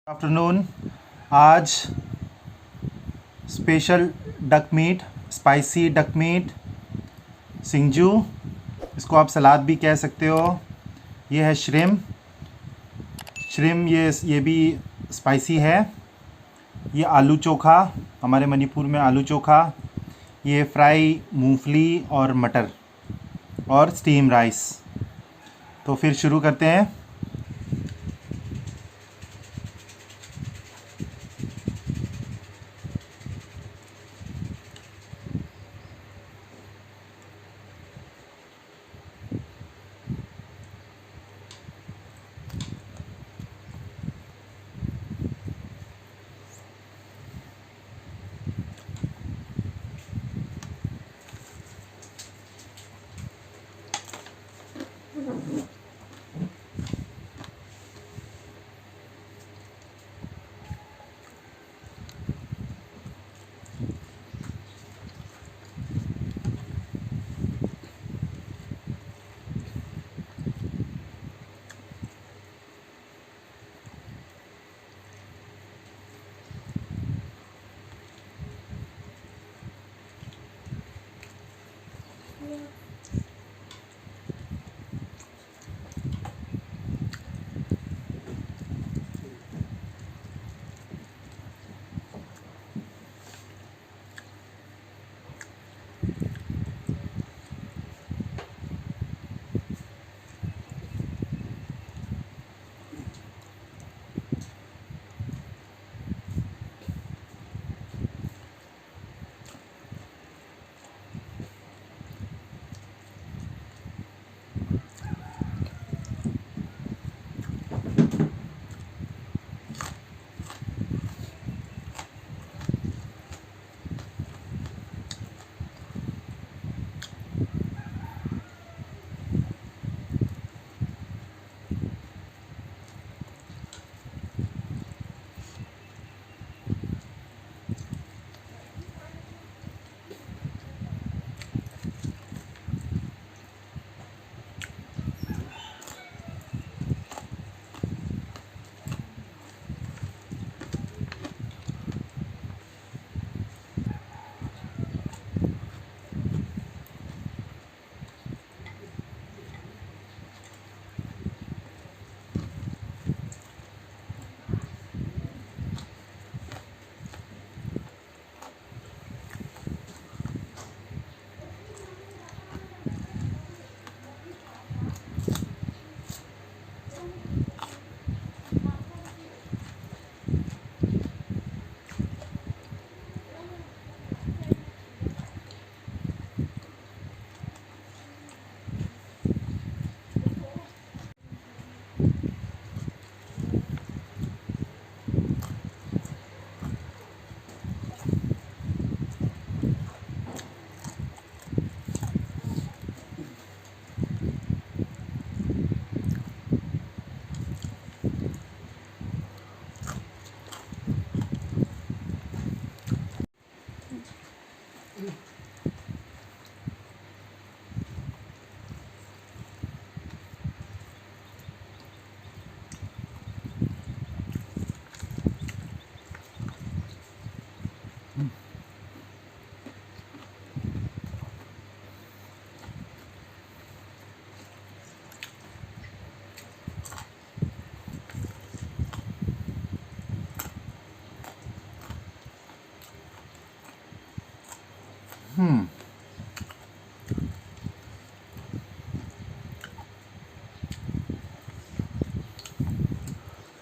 Afternoon. आज special duck meat, spicy duck meat, Singju, इसको आप सलाद भी कह सकते हो। ये है श्रिम, ये भी स्पाइसी है। ये आलू चोखा, हमारे मणिपुर में आलू चोखा। ये फ्राई मूंगफली और मटर और स्टीम राइस। तो फिर शुरू करते हैं।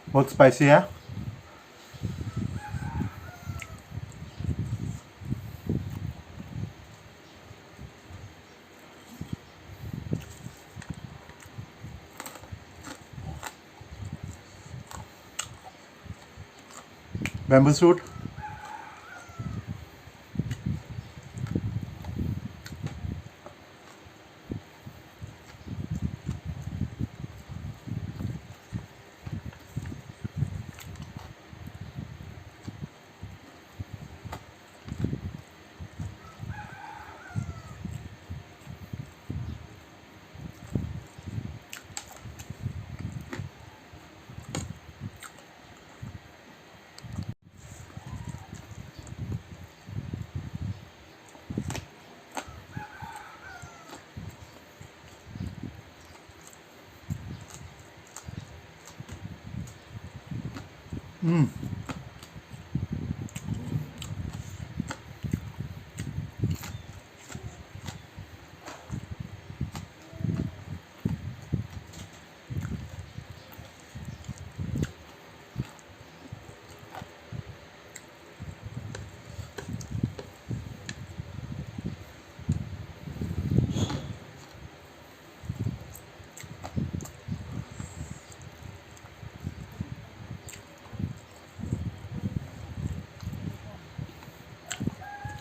बहुत स्पाइसी है। बैम्बू सूट,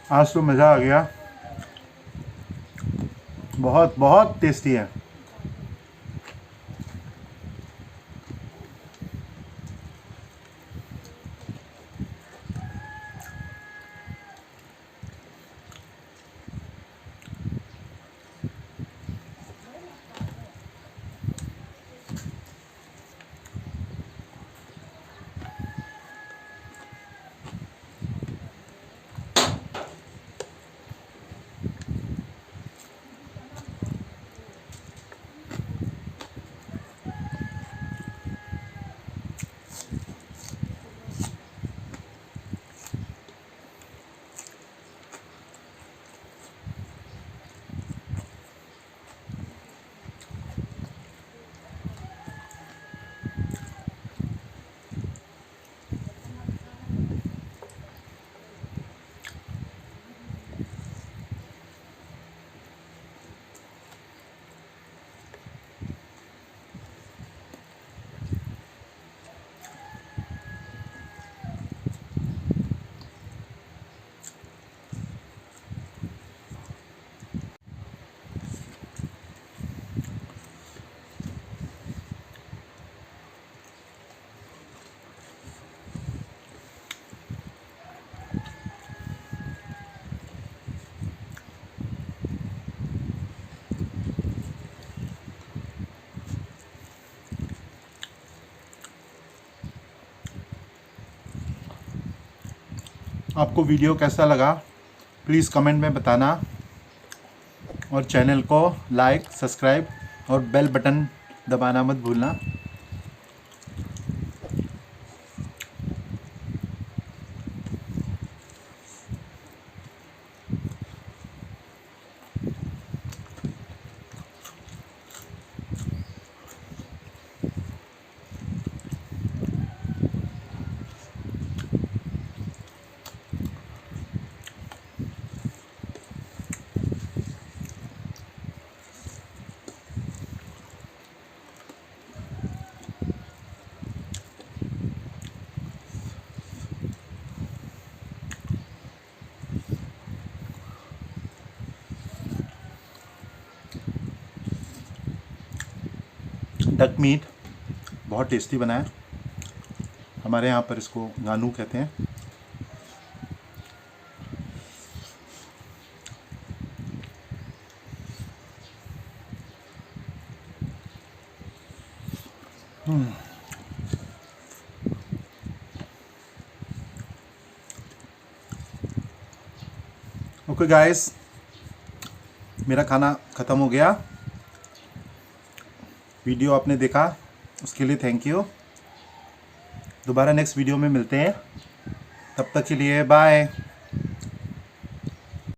आज तो मज़ा आ गया, बहुत बहुत टेस्टी है। आपको वीडियो कैसा लगा प्लीज़ कमेंट में बताना, और चैनल को लाइक, सब्सक्राइब और बेल बटन दबाना मत भूलना। डक मीट बहुत टेस्टी बना है, हमारे यहाँ पर इसको गानू कहते हैं। ओके गाइस, मेरा खाना ख़त्म हो गया। वीडियो आपने देखा उसके लिए थैंक यू। दोबारा नेक्स्ट वीडियो में मिलते हैं, तब तक के लिए बाय।